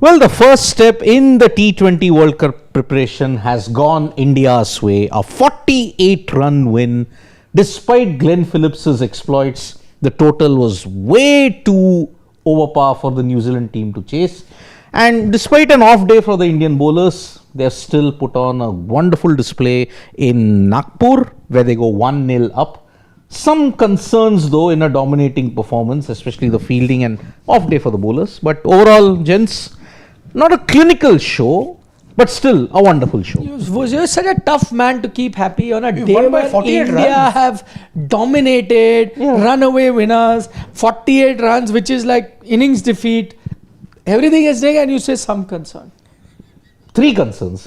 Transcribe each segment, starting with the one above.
Well, the first step in the T20 World Cup preparation has gone India's way. A 48-run win. Despite Glenn Phillips' exploits, the total was way too overpower for the New Zealand team to chase. And despite an off day for the Indian bowlers, they have still put on a wonderful display in Nagpur, where they go 1-0 up. Some concerns though in a dominating performance, especially the fielding and off day for the bowlers. But overall, gents, not a clinical show, but still a wonderful show. You're such a tough man to keep happy on a You day won by where 48 India runs. have dominated, runaway winners, 48 runs, which is like innings defeat. Everything is there, and you say some concern. 3 concerns,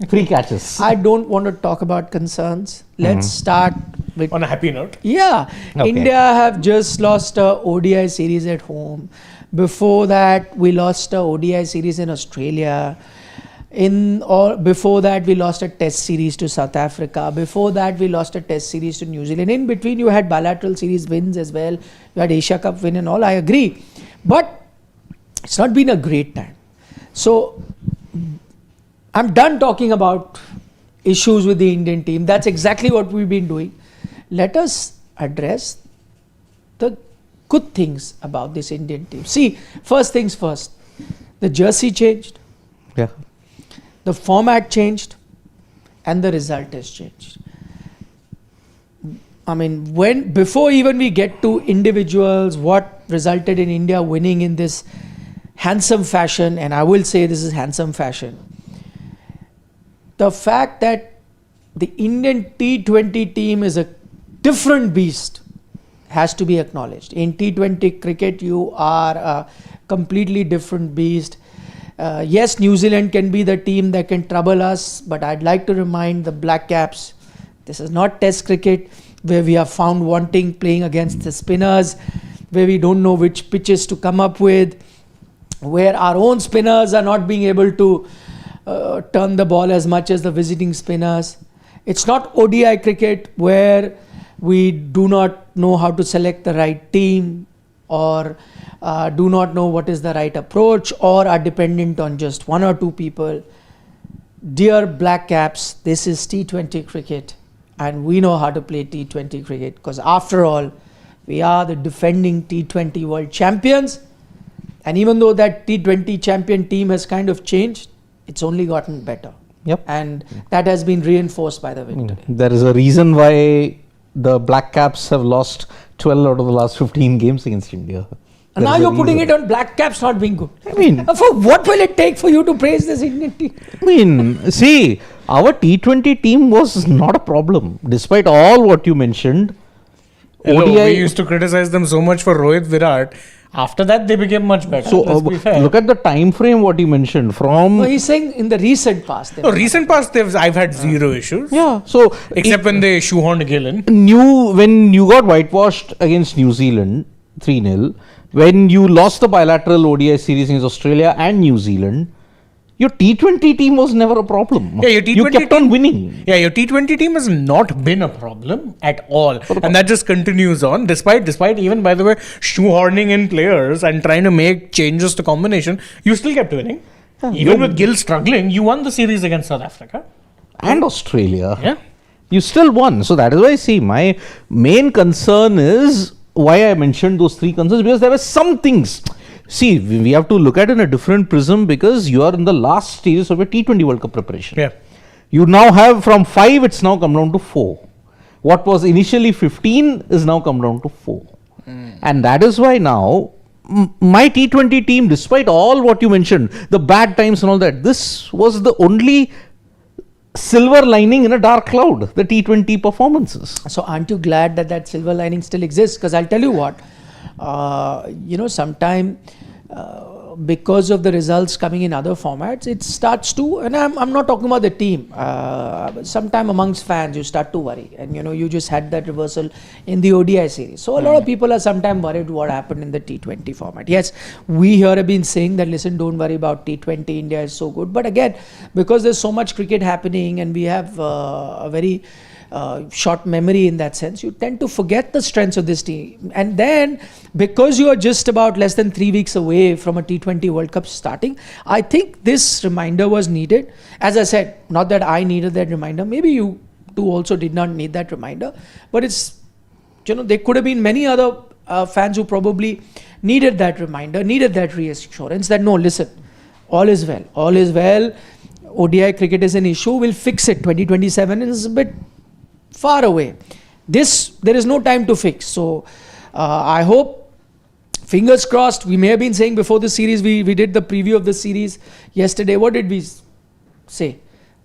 3 catches. I don't want to talk about concerns. Let's start with... On a happy note. Yeah, Okay. India have just lost a ODI series at home. Before that, we lost a ODI series in Australia. Before that, we lost a test series to South Africa. Before that, we lost a test series to New Zealand. In between, you had bilateral series wins as well. You had Asia Cup win and all. I agree. But it's not been a great time. So I'm done talking about issues with the Indian team. That's exactly what we've been doing. Let us address the good things about this Indian team. See, first things first, the jersey changed, Yeah. the format changed, and the result has changed. I mean, before even we get to individuals, what resulted in India winning in this handsome fashion, and I will say this is handsome fashion, the fact that the Indian T20 team is a different beast has to be acknowledged. In T20 cricket, you are a completely different beast. Yes, New Zealand can be the team that can trouble us, but I'd like to remind the Black Caps, this is not Test cricket where we are found wanting playing against the spinners, where we don't know which pitches to come up with, where our own spinners are not being able to turn the ball as much as the visiting spinners. It's not ODI cricket where we do not know how to select the right team, or do not know what is the right approach, or are dependent on just 1 or 2 people. Dear Black Caps, this is T20 cricket, and we know how to play T20 cricket, because after all, we are the defending T20 World Champions. And even though that T20 champion team has kind of changed, it's only gotten better. Yep. And that has been reinforced by the victory. There is a reason why the Black Caps have lost 12 out of the last 15 games against India. And now you're putting it on Black Caps not being good. I mean, For what will it take for you to praise this Indian team? I mean, see, our T20 team was not a problem, despite all what you mentioned. Hello, we used to criticize them so much for Rohit Virat. After that, they became much better. So let's be fair. look at the time frame what you mentioned from. No, he's saying in the recent past. No, recent past, I've had zero issues. Yeah, so Except when they shoehorned Gill in. when you got whitewashed against New Zealand 3-0, when you lost the bilateral ODI series against Australia and New Zealand, your T20 team was never a problem. Yeah, your T20 you kept on winning. Yeah, your T20 team has not been a problem at all. And that just continues on, despite even, by the way, shoehorning in players and trying to make changes to combination, you still kept winning. Even with Gill struggling, you won the series against South Africa. And Australia. Yeah. You still won. So that is why, see, my main concern is why I mentioned those 3 concerns, because there were some things. See, we have to look at it in a different prism, because you are in the last stages of your T20 World Cup preparation. Yeah. You now have from 5, it's now come down to 4. What was initially 15 is now come down to 4. And that is why now, my T20 team, despite all what you mentioned, the bad times and all that, this was the only silver lining in a dark cloud, the T20 performances. So aren't you glad that that silver lining still exists? Because I'll tell you what, sometime because of the results coming in other formats, it starts to, and I'm not talking about the team, sometime amongst fans you start to worry, and you just had that reversal in the ODI series. So a lot of people are sometimes worried what happened in the T20 format. Yes, we here have been saying that, listen, don't worry about T20, India is so good. But again, because there's so much cricket happening and we have a very short memory in that sense. You tend to forget the strengths of this team. And then, because you are just about less than 3 weeks away from a T20 World Cup starting, I think this reminder was needed. As I said, not that I needed that reminder. Maybe you two also did not need that reminder. But it's, there could have been many other fans who probably needed that reminder, needed that reassurance that no, listen, all is well. All is well. ODI cricket is an issue. We'll fix it. 2027 is a bit far away. There is no time to fix. So I hope, fingers crossed. We may have been saying before the series, we did the preview of the series yesterday. What did we say?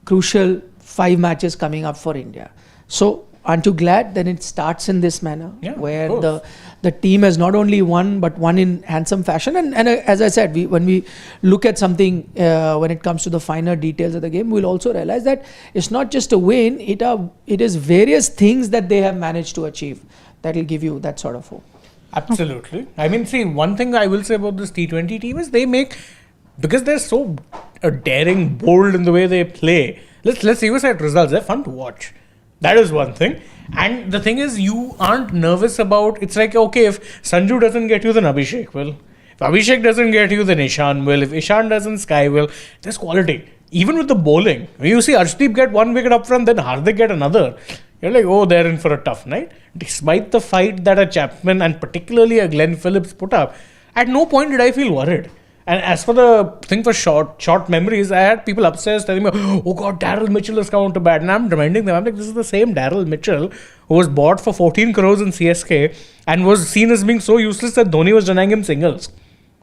Crucial 5 matches coming up for India. So aren't you glad that it starts in this manner, where the team has not only won but won in handsome fashion? And as I said, when we look at something when it comes to the finer details of the game, we'll also realize that it's not just a win; it is various things that they have managed to achieve that will give you that sort of hope. Absolutely. I mean, see, one thing I will say about this T20 team is because they're so daring, bold in the way they play. Let's see what's at results. They're fun to watch. That is one thing. And the thing is, you aren't nervous about, it's like, okay, if Sanju doesn't get you, then Abhishek will. If Abhishek doesn't get you, then Ishan will. If Ishan doesn't, Sky will. There's quality. Even with the bowling. When you see Arshdeep get 1 wicket up front, then Hardik get another. You're like, oh, they're in for a tough night. Despite the fight that a Chapman and particularly a Glenn Phillips put up, at no point did I feel worried. And as for the thing for short memories, I had people upstairs telling me, oh God, Daryl Mitchell has come to bat. And I'm reminding them, I'm like, this is the same Daryl Mitchell who was bought for 14 crores in CSK and was seen as being so useless that Dhoni was denying him singles.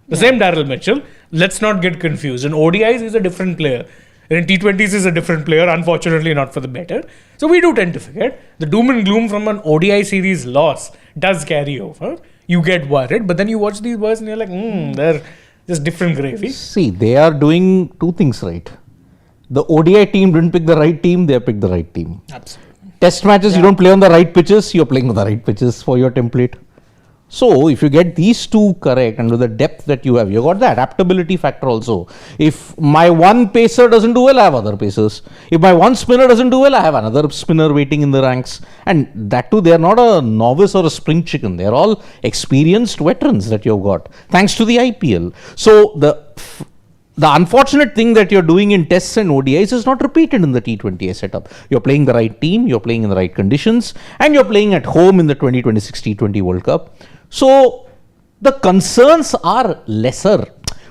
The same Daryl Mitchell. Let's not get confused. In ODIs, he's a different player. In T20s, he's a different player, unfortunately not for the better. So we do tend to forget. The doom and gloom from an ODI series loss does carry over. You get worried, but then you watch these boys and you're like, they're just different gravy. See, they are doing 2 things right. The ODI team didn't pick the right team, they have picked the right team. Absolutely. Test matches, you don't play on the right pitches, you're playing on the right pitches for your template. So, if you get these 2 correct and with the depth that you have, you got the adaptability factor also. If my one pacer doesn't do well, I have other pacers. If my one spinner doesn't do well, I have another spinner waiting in the ranks. And that too, they are not a novice or a spring chicken. They are all experienced veterans that you've got, thanks to the IPL. So, the unfortunate thing that you're doing in tests and ODIs is not repeated in the T20I setup. You're playing the right team, you're playing in the right conditions, and you're playing at home in the 2026 T20 World Cup. So, the concerns are lesser.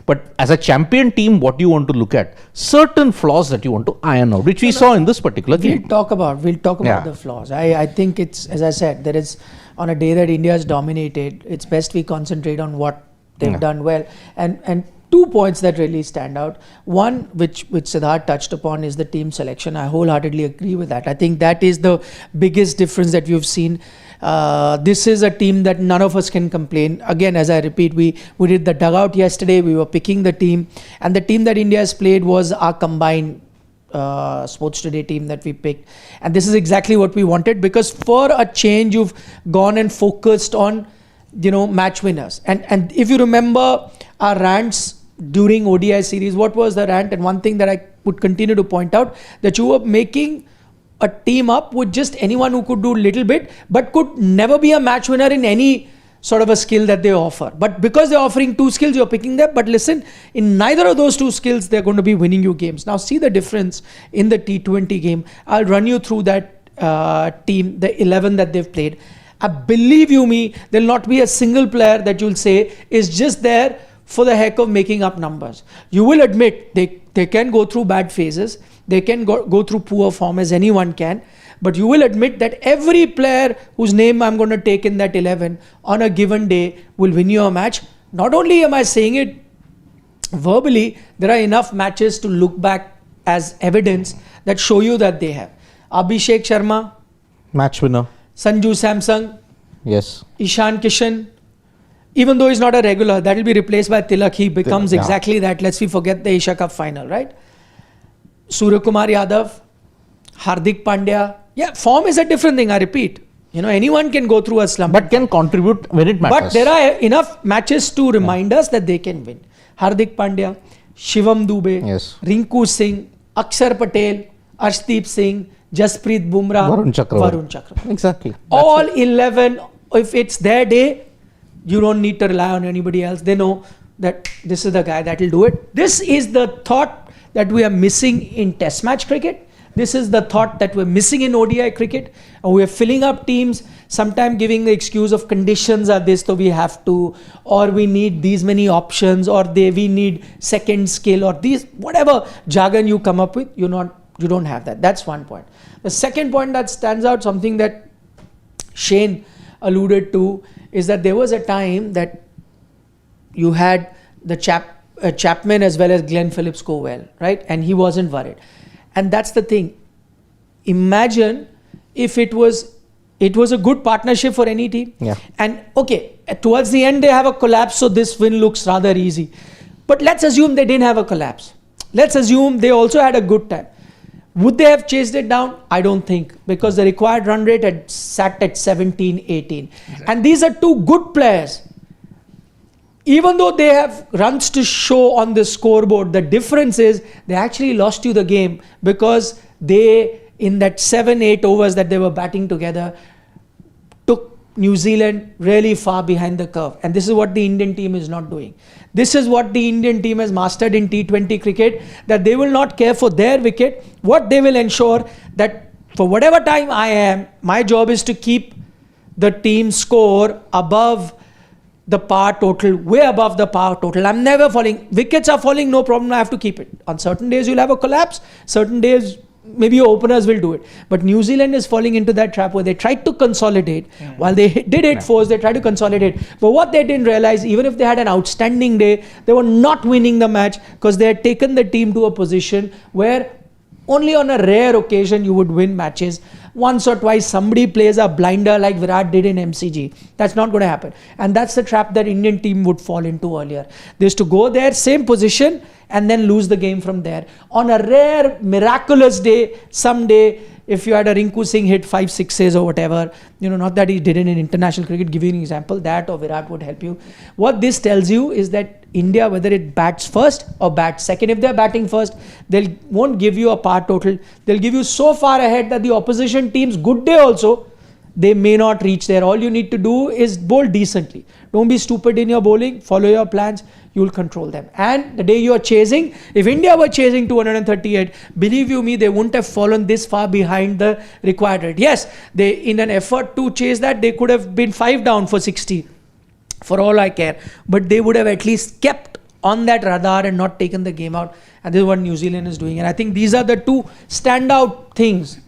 But as a champion team, what do you want to look at? Certain flaws that you want to iron out, which we saw in this particular game. We'll talk about the flaws. I think it's, as I said, there is, on a day that India has dominated, it's best we concentrate on what they've done well. And 2 points that really stand out. One, which Siddharth touched upon, is the team selection. I wholeheartedly agree with that. I think that is the biggest difference that we've seen. This is a team that none of us can complain. Again, as I repeat, we did the dugout yesterday. We were picking the team. And the team that India has played was our combined Sports Today team that we picked. And this is exactly what we wanted, because for a change, you've gone and focused on, match winners. And if you remember our rants during ODI series, what was the rant? And one thing that I would continue to point out, that you were making a team up with just anyone who could do a little bit, but could never be a match winner in any sort of a skill that they offer. But because they're offering 2 skills, you're picking them. But listen, in neither of those 2 skills, they're going to be winning you games. Now see the difference in the T20 game. I'll run you through that team, the 11 that they've played. I believe you me, there'll not be a single player that you'll say is just there for the heck of making up numbers. You will admit they can go through bad phases. They can go through poor form, as anyone can. But you will admit that every player whose name I'm going to take in that 11 on a given day will win you a match. Not only am I saying it verbally, there are enough matches to look back as evidence that show you that they have. Abhishek Sharma, match winner. Sanju Samsung, Yes. Ishan Kishan. Even though he's not a regular, that will be replaced by Tilak. He becomes exactly that. Let's we forget the Asia Cup final, right? Surya Kumar Yadav, Hardik Pandya. Yeah, form is a different thing, I repeat. Anyone can go through a slump. But can contribute when it matters. But there are enough matches to remind us that they can win. Hardik Pandya, Shivam Dubey, Yes. Rinku Singh, Akshar Patel, Arshdeep Singh, Jasprit Bumrah, Varun Chakravarti. Varun Chakravarti. Exactly. All 11, if it's their day, you don't need to rely on anybody else. They know that this is the guy that will do it. This is the thought that we are missing in Test match cricket. This is the thought that we're missing in ODI cricket. And we are filling up teams, sometimes giving the excuse of conditions are this, so we have to, or we need these many options, or we need second skill, or these, whatever jargon you come up with, you don't have that. That's one point. The second point that stands out, something that Shane alluded to, is that there was a time that you had the Chapman as well as Glenn Phillips go well, right? And he wasn't worried. And that's the thing. Imagine if it was a good partnership for any team. Yeah. And okay, towards the end they have a collapse, so this win looks rather easy. But let's assume they didn't have a collapse. Let's assume they also had a good time. Would they have chased it down? I don't think, because the required run rate had sat at 17, 18. Exactly. And these are two good players. Even though they have runs to show on the scoreboard, the difference is they actually lost you the game because they, in that 7-8 overs that they were batting together, took New Zealand really far behind the curve. And this is what the Indian team is not doing. This is what the Indian team has mastered in T20 cricket, that they will not care for their wicket. What they will ensure that for whatever time I am, my job is to keep the team score above the par total, way above the par total. I'm never falling. Wickets are falling, no problem, I have to keep it. On certain days you'll have a collapse, certain days maybe your openers will do it. But New Zealand is falling into that trap where they tried to consolidate. While they did hit fours, they tried to consolidate. But what they didn't realize, even if they had an outstanding day, they were not winning the match because they had taken the team to a position where only on a rare occasion you would win matches. Once or twice somebody plays a blinder like Virat did in MCG. That's not going to happen. And that's the trap that Indian team would fall into earlier. They used to go there, same position, and then lose the game from there. On a rare, miraculous day, someday, if you had a Rinku Singh hit 5 6s or whatever, not that he did it in international cricket, give you an example, that or Virat would help you. What this tells you is that India, whether it bats first or bats second, if they're batting first, they won't give you a par total. They'll give you so far ahead that the opposition team's good day also, they may not reach there. All you need to do is bowl decently. Don't be stupid in your bowling, follow your plans, you'll control them. And the day you are chasing, if India were chasing 238, believe you me, they wouldn't have fallen this far behind the required rate. Yes, they, in an effort to chase that, they could have been 5 down for 60, for all I care. But they would have at least kept on that radar and not taken the game out. And this is what New Zealand is doing. And I think these are the two standout things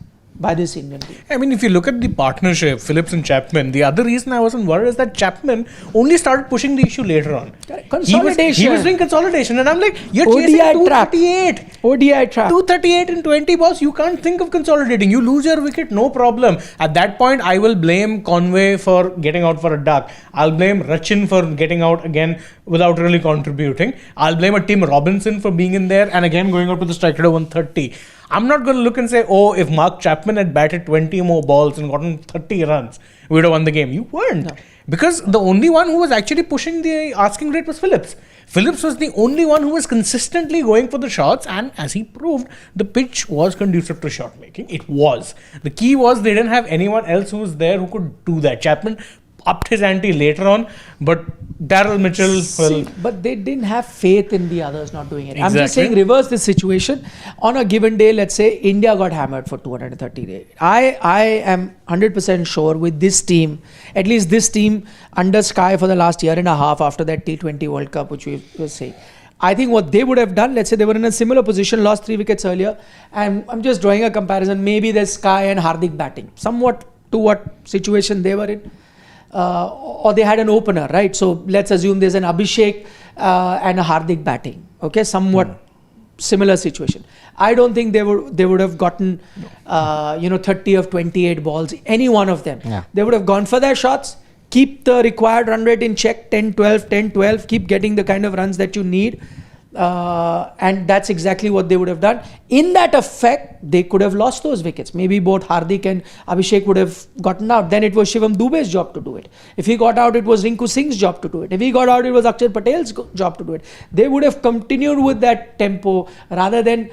by this Indian team. I mean, if you look at the partnership, Phillips and Chapman, the other reason I wasn't worried is that Chapman only started pushing the issue later on. Consolidation. He was doing consolidation, and I'm like, you're chasing 238. ODI trap. 238 in 20 balls, you can't think of consolidating. You lose your wicket, no problem. At that point, I will blame Conway for getting out for a duck. I'll blame Rachin for getting out again without really contributing. I'll blame a Tim Robinson for being in there and again going out with the strike rate of 130. I'm not going to look and say, oh, if Mark Chapman had batted 20 more balls and gotten 30 runs, we would have won the game. You weren't. No. Because the only one who was actually pushing the asking rate was Phillips. Phillips was the only one who was consistently going for the shots, and as he proved, the pitch was conducive to shot making. It was. The key was they didn't have anyone else who was there who could do that. Chapman upped his ante later on, but Darryl Mitchell, but they didn't have faith in the others not doing it. Exactly. I'm just saying, reverse the situation. On a given day, let's say India got hammered for 230 I am 100% sure with this team, at least this team under Sky for the last year and a half after that T20 World Cup, which we were saying, I think what they would have done, let's say they were in a similar position, lost 3 wickets earlier, and I'm just drawing a comparison, maybe there's Sky and Hardik batting, somewhat to what situation they were in. Or they had an opener, right? So let's assume there's an Abhishek and a Hardik batting. Okay, somewhat similar situation. I don't think they would have gotten 30 of 28 balls, any one of them. Yeah. They would have gone for their shots, keep the required run rate in check, 10-12, keep getting the kind of runs that you need. And that's exactly what they would have done. In that effect, they could have lost those wickets. Maybe both Hardik and Abhishek would have gotten out. Then it was Shivam Dube's job to do it. If he got out, it was Rinku Singh's job to do it. If he got out, it was Akshar Patel's job to do it. They would have continued with that tempo rather than,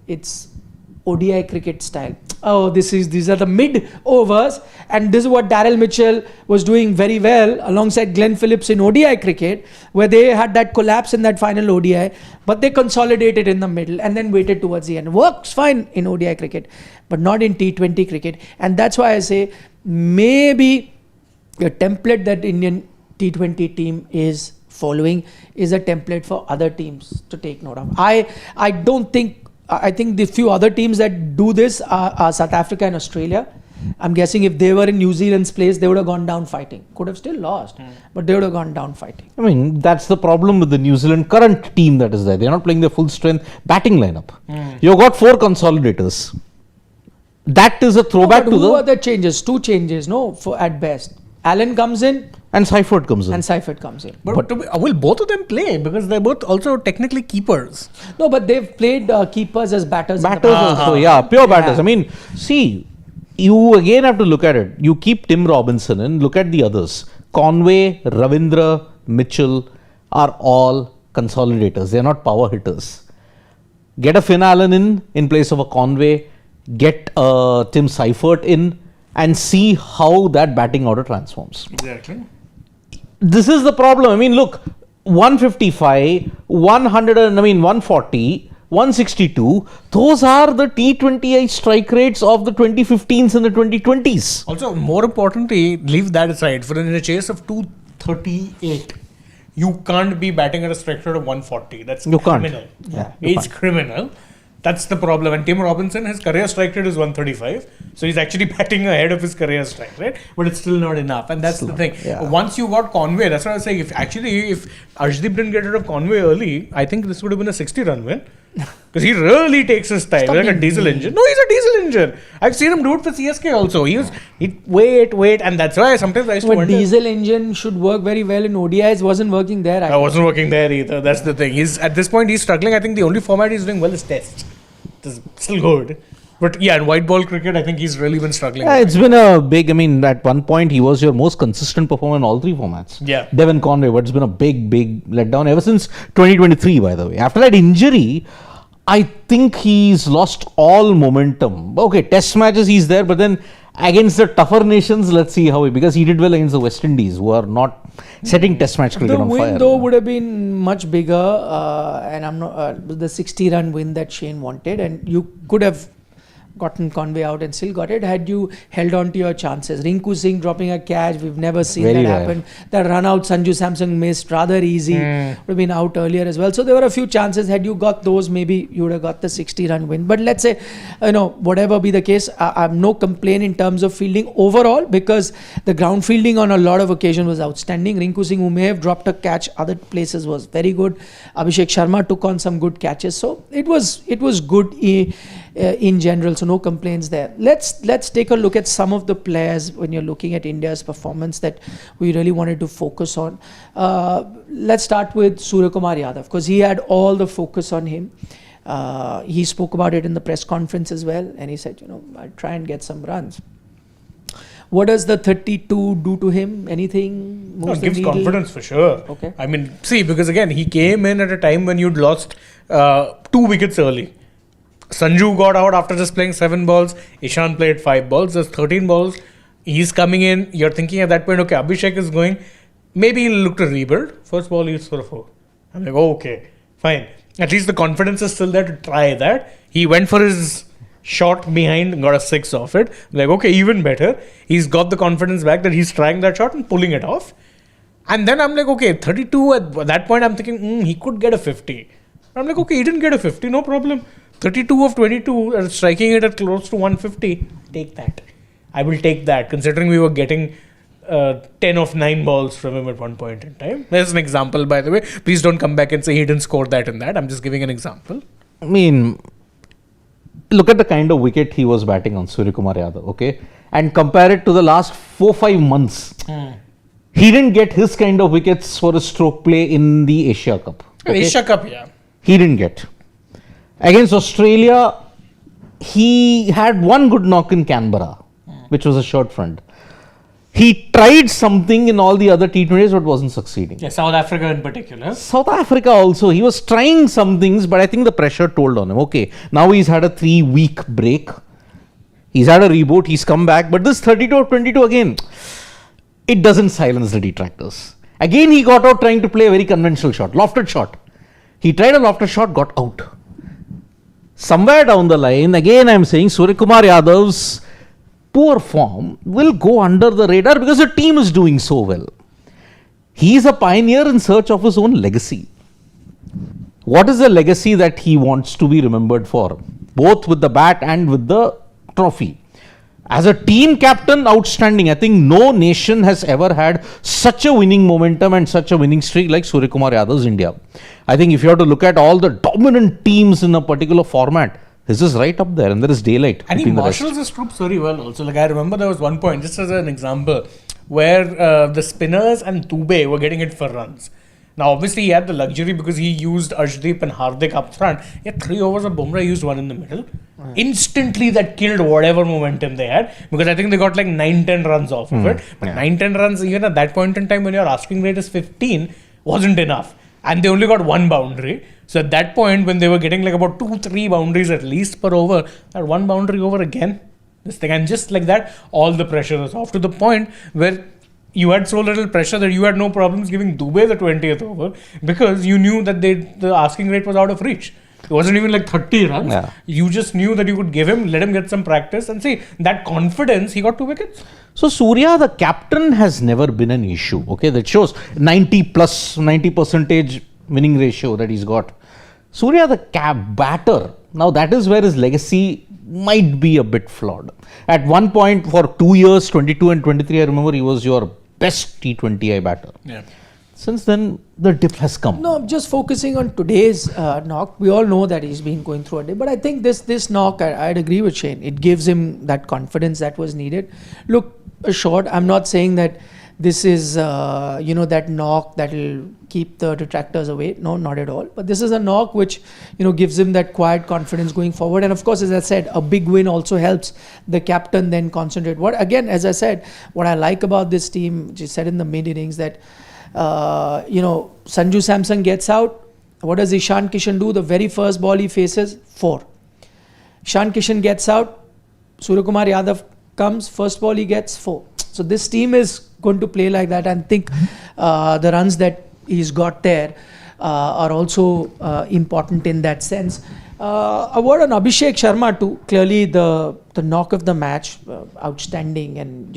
it's ODI cricket style. Oh, these are the mid overs, and this is what Daryl Mitchell was doing very well alongside Glenn Phillips in ODI cricket, where they had that collapse in that final ODI, but they consolidated in the middle and then waited towards the end. Works fine in ODI cricket, but not in T20 cricket, and that's why I say maybe the template that Indian T20 team is following is a template for other teams to take note of. I think the few other teams that do this are South Africa and Australia. I'm guessing if they were in New Zealand's place, they would have gone down fighting. Could have still lost, but they would have gone down fighting. I mean, that's the problem with the New Zealand current team that is there. They're not playing their full strength batting lineup. You've got 4 consolidators. That is a throwback to who are the changes? 2 changes, at best. Allen comes in. And Seifert comes in. But will both of them play? Because they're both also technically keepers. No, but they've played keepers as batters. Batters also, yeah, pure batters. Yeah. I mean, see, you again have to look at it. You keep Tim Robinson and look at the others. Conway, Ravindra, Mitchell are all consolidators. They're not power hitters. Get a Finn Allen in place of a Conway. Get Tim Seifert in and see how that batting order transforms. Exactly. This is the problem. I mean, look, 155, 140, 162, those are the T20I strike rates of the 2015s and the 2020s. Also, more importantly, leave that aside. For in a chase of 238, you can't be batting at a strike rate of 140. That's criminal. Yeah, it's criminal. That's the problem. And Tim Robinson, his career strike rate is 135. So he's actually batting ahead of his career strike rate. But it's still not enough. And that's the thing. Yeah. Once you got Conway, that's what I was saying. If Arshdeep didn't get rid of Conway early, I think this would have been a 60-run win. Because he really takes his time. Like a diesel engine. No, he's a diesel engine. I've seen him do it for CSK also. He'd wait. And that's why sometimes I used to wonder. But diesel engine should work very well in ODIs. Wasn't working there. I wasn't working there either. That's the thing. At this point, he's struggling. I think the only format he's doing well is Test. It's still good. But yeah, in white ball cricket, I think he's really been struggling. Yeah, it's been a big, at one point, he was your most consistent performer in all 3 formats. Yeah. Devon Conway, but it's been a big letdown ever since 2023, by the way. After that injury, I think he's lost all momentum. Okay, test matches he's there, but then against the tougher nations, let's see because he did well against the West Indies, who are not setting test match cricket on fire. The win though would have been much bigger, and I'm not the 60-run win that Shane wanted, and you could have gotten Conway out and still got it had you held on to your chances. Rinku Singh dropping a catch, we've never seen that happen. That run out Sanju Samson missed, rather easy, would have been out earlier as well. So there were a few chances. Had you got those, maybe you would have got the 60-run win. But let's say, whatever be the case, I have no complaint in terms of fielding overall, because the ground fielding on a lot of occasions was outstanding. Rinku Singh, who may have dropped a catch other places, was very good. Abhishek Sharma took on some good catches. So it was good in general, so no complaints there. Let's take a look at some of the players when you're looking at India's performance that we really wanted to focus on. Let's start with Suryakumar Yadav, because he had all the focus on him. He spoke about it in the press conference as well, and he said, I'll try and get some runs. What does the 32 do to him? Anything? No, it gives confidence for sure. Okay. I mean, see, because again, he came in at a time when you'd lost 2 wickets early. Sanju got out after just playing 7 balls. Ishan played 5 balls. There's 13 balls. He's coming in. You're thinking at that point, okay, Abhishek is going. Maybe he'll look to rebuild. First ball, he's for a 4. I'm like, oh, okay, fine. At least the confidence is still there to try that. He went for his shot behind and got a 6 off it. I'm like, okay, even better. He's got the confidence back that he's trying that shot and pulling it off. And then I'm like, okay, 32. At that point, I'm thinking, he could get a 50. I'm like, okay, he didn't get a 50, no problem. 32 of 22, striking it at close to 150. Take that. I will take that, considering we were getting 10 of 9 balls from him at one point in time. There's an example, by the way. Please don't come back and say he didn't score that and that. I'm just giving an example. I mean, look at the kind of wicket he was batting on, Suryakumar Yadav, okay? And compare it to the last 4-5 months. He didn't get his kind of wickets for a stroke play in the Asia Cup. Okay? Asia Cup, yeah. He didn't get. Against Australia, he had one good knock in Canberra, which was a short front. He tried something in all the other T20s but wasn't succeeding. Yeah, South Africa in particular. South Africa also, he was trying some things, but I think the pressure told on him. Okay, now he's had a 3-week break. He's had a reboot, he's come back, but this 32-22 again, it doesn't silence the detractors. Again, he got out trying to play a very conventional shot, lofted shot. He tried a lofted shot, got out. Somewhere down the line, again I'm saying Suryakumar Yadav's poor form will go under the radar because the team is doing so well. He is a pioneer in search of his own legacy. What is the legacy that he wants to be remembered for? Both with the bat and with the trophy. As a team captain, outstanding. I think no nation has ever had such a winning momentum and such a winning streak like Suryakumar Yadav's India. I think if you have to look at all the dominant teams in a particular format, this is right up there and there is daylight. And he marshals his troops very well also. Like I remember there was one point, just as an example, where the spinners and Dubey were getting it for runs. Now obviously he had the luxury because he used Arshdeep and Hardik up front. He had 3 overs of Bumrah, he used 1 in the middle. Instantly that killed whatever momentum they had because I think they got like 9-10 runs off of it. But 9-10 runs even at that point in time when your asking rate is 15 wasn't enough. And they only got 1 boundary. So at that point when they were getting like about 2-3 boundaries at least per over, that 1 boundary over again, this thing. And just like that, all the pressure was off to the point where you had so little pressure that you had no problems giving Dubey the 20th over because you knew that the asking rate was out of reach. It wasn't even like 30 runs. Yeah. You just knew that you could give him, let him get some practice and see that confidence, he got 2 wickets. So Surya, the captain, has never been an issue. Okay, that shows 90% winning ratio that he's got. Surya, the batter, now that is where his legacy might be a bit flawed. At one point for 2 years, 22 and 23, I remember he was your best T20I batter. Yeah. Since then, the dip has come. No, just focusing on today's knock. We all know that he's been going through a dip. But I think this knock, I'd agree with Shane. It gives him that confidence that was needed. Look, short, I'm not saying that this is, that knock that will keep the detractors away. No, not at all. But this is a knock which, gives him that quiet confidence going forward. And of course, as I said, a big win also helps the captain then concentrate. As I said, what I like about this team, which is said in the mid-innings, that Sanju Samson gets out. What does Ishan Kishan do? The very first ball he faces, 4. Ishan Kishan gets out. Suryakumar Yadav comes. First ball he gets 4. So this team is going to play like that, and think the runs that he's got there are also important in that sense. A word on Abhishek Sharma too. Clearly the knock of the match, outstanding, and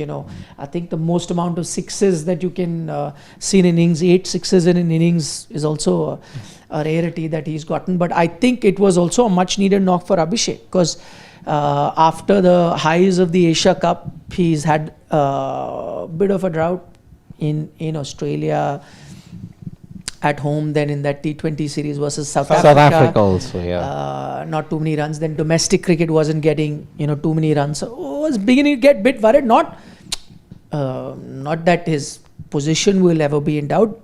I think the most amount of sixes that you can see in innings, 8 sixes in an innings is also a rarity that he's gotten. But I think it was also a much needed knock for Abhishek because after the highs of the Asia Cup, he's had a bit of a drought in Australia, at home, then in that T20 series versus South Africa. South Africa also, yeah. Not too many runs. Then domestic cricket wasn't getting, too many runs. So was beginning to get a bit worried. Not that his position will ever be in doubt.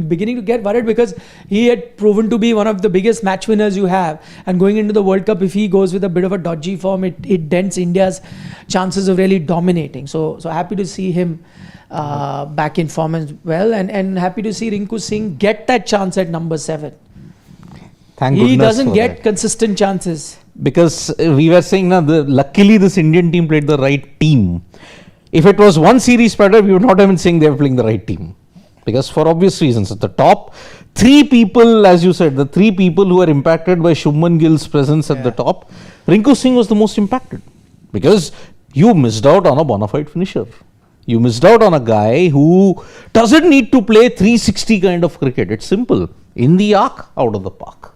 Beginning to get worried because he had proven to be one of the biggest match winners you have. And going into the World Cup, if he goes with a bit of a dodgy form, it dents India's chances of really dominating. So happy to see him back in form as well, and happy to see Rinku Singh get that chance at number 7. Thank goodness he doesn't get that. consistent chances. Because we were saying now, luckily this Indian team played the right team. If it was one series better, we would not have been saying they were playing the right team. Because for obvious reasons, at the top, 3 people, as you said, the 3 people who were impacted by Shubman Gill's presence at the top, Rinku Singh was the most impacted. Because you missed out on a bona fide finisher. You missed out on a guy who doesn't need to play 360 kind of cricket. It's simple. In the arc, out of the park.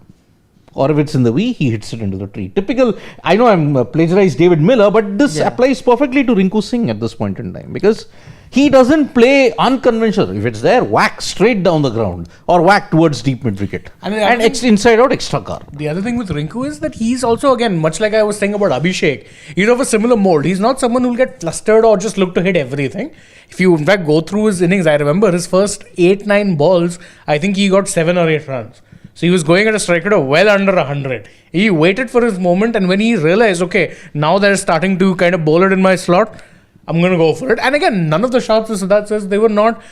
Or if it's in the V, he hits it into the tree. Typical, I know I'm plagiarized David Miller, but this applies perfectly to Rinku Singh at this point in time. Because he doesn't play unconventional. If it's there, whack straight down the ground. Or whack towards deep mid wicket. And inside out, extra car. The other thing with Rinku is that he's also, again, much like I was saying about Abhishek, he's of a similar mold. He's not someone who'll get flustered or just look to hit everything. If you, in fact, go through his innings, I remember his first 8-9 balls, I think he got 7 or 8 runs. So he was going at a strike rate of well under 100. He waited for his moment, and when he realized, okay, now they're starting to kind of bowl it in my slot, I'm going to go for it. And again, none of the shots, as Siddharth says, they were not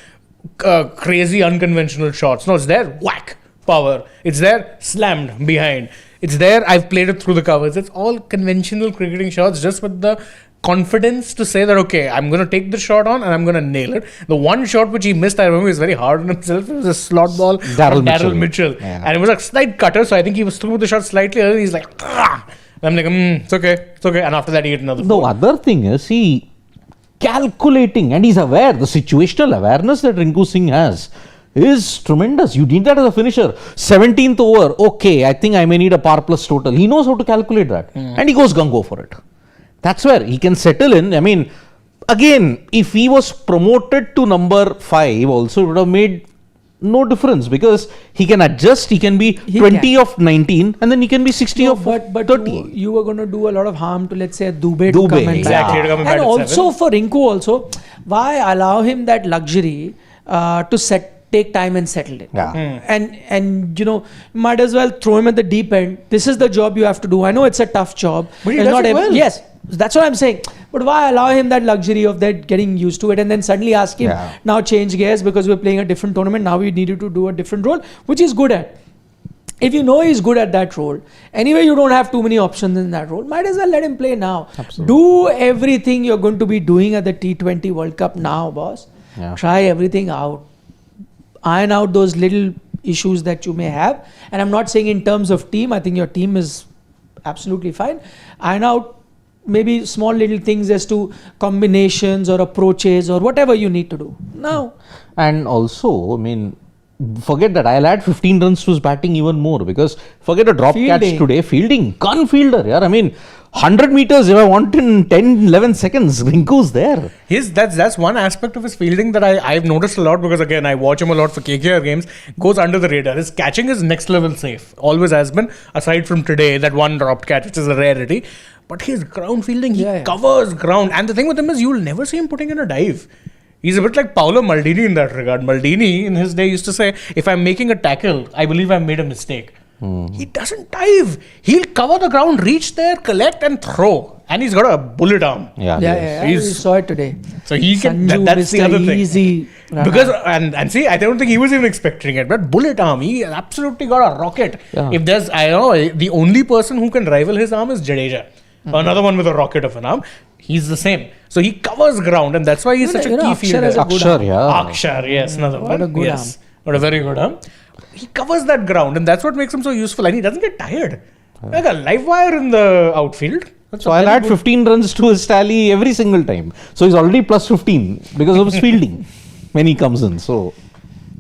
crazy unconventional shots. No, it's there, whack, power. It's there, slammed behind. It's there, I've played it through the covers. It's all conventional cricketing shots, just with the confidence to say that, okay, I'm going to take the shot on and I'm going to nail it. The one shot which he missed, I remember, he was very hard on himself. It was a slot ball from Darryl Mitchell. Yeah. And it was a slight cutter, so I think he was through the shot slightly early. He's like, ah! And I'm like, it's okay. And after that, he hit another The four. other thing is, he calculating, and he's aware, the situational awareness that Rinku Singh has is tremendous. You need that as a finisher. 17th over, okay, I think I may need a par plus total. He knows how to calculate that. And he goes gung-go for it. That's where he can settle in. I mean, again, if he was promoted to number 5 also, it would have made no difference, because he can adjust. He can be 20 of 19 and then he can be 60 of 30. You were going to do a lot of harm to, let's say, Dubey to Dubey, come and exactly, bat. to come and bat And at also 7. for Rinku also, why allow him that luxury to take time and settle it? Yeah. And might as well throw him at the deep end. This is the job you have to do. I know it's a tough job. But he It's does not it well. Yes, that's what I'm saying. But why allow him that luxury of that getting used to it and then suddenly ask him, now change gears because we're playing a different tournament. Now we needed to do a different role, which he's good at. If you know he's good at that role, anyway, you don't have too many options in that role. Might as well let him play now. Absolutely. Do everything you're going to be doing at the T20 World Cup now, boss. Yeah. Try everything out. Iron out those little issues that you may have. And I'm not saying in terms of team. I think your team is absolutely fine. Iron out maybe small little things as to combinations or approaches or whatever you need to do. Now. And also, I mean, forget that. I'll add 15 runs to his batting even more, because forget a drop catch today. Fielding, gun fielder. Yeah, I mean, 100 meters if I want in 10, 11 seconds, Rinku's there. That's one aspect of his fielding that I've noticed a lot, because again, I watch him a lot for KKR games. Goes under the radar. His catching is next level safe. Always has been, aside from today, that one dropped catch, which is a rarity. But his ground fielding, he covers ground. And the thing with him is, you'll never see him putting in a dive. He's a bit like Paolo Maldini in that regard. Maldini, in his day, used to say, if I'm making a tackle, I believe I've made a mistake. He doesn't dive. He'll cover the ground, reach there, collect and throw. And he's got a bullet arm. Yeah. We saw it today. So he can. Sanju, That's the other thing. Easy Because and see, I don't think he was even expecting it. But bullet arm, he absolutely got a rocket. Yeah. If there's, I don't know, the only person who can rival his arm is Jadeja. Another one with a rocket of an arm. He's the same. So he covers ground, and that's why he's such a key Akshar fielder. has a good Akshar, arm. yeah. Akshar, yes, another one. What a good yes. What a very good arm. He covers that ground, and that's what makes him so useful. And he doesn't get tired. Like a live wire in the outfield. So I'll add 15 runs to his tally every single time. So he's already plus 15 because of his fielding when he comes in. So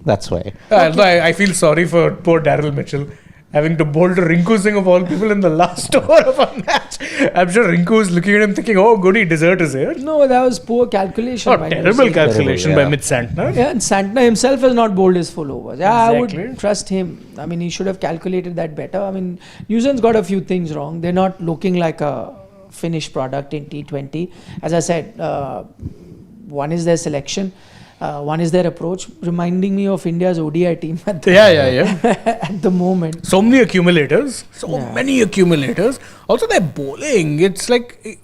that's why. Although I feel sorry for poor Darryl Mitchell, having to bowl to Rinku Singh of all people in the last over of a match. I'm sure Rinku is looking at him thinking, oh, goody, dessert is here. No, that was poor calculation. Oh, terrible calculation by Mitch Santner. Yeah, and Santner himself has not bowled his full overs. Yeah, Exactly. I would trust him. I mean, he should have calculated that better. I mean, New Zealand's got a few things wrong. They're not looking like a finished product in T20. As I said, one is their selection. One is their approach, reminding me of India's ODI team at the, at the moment. So many accumulators. Many accumulators. Also, their bowling. It's like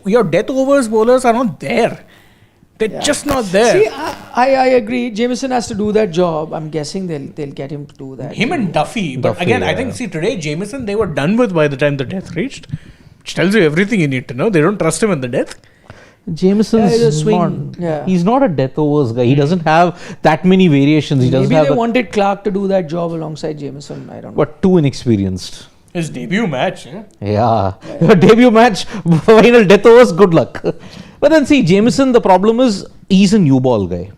your death overs bowlers are not there. They're just not there. See, I agree. Jameson has to do that job. I'm guessing they'll get him to do that. Him and Duffy. But again, I think, today, Jameson, they were done with by the time the death reached. Which tells you everything you need to know. They don't trust him in the death. Jameson's he's a swing. He's not a death overs guy. He doesn't have that many variations. He doesn't Maybe have they wanted Clark to do that job alongside Jameson. I don't know. but too inexperienced. His debut match. Yeah. Your debut match, final death overs, good luck. But then see, Jameson, the problem is he's a new ball guy.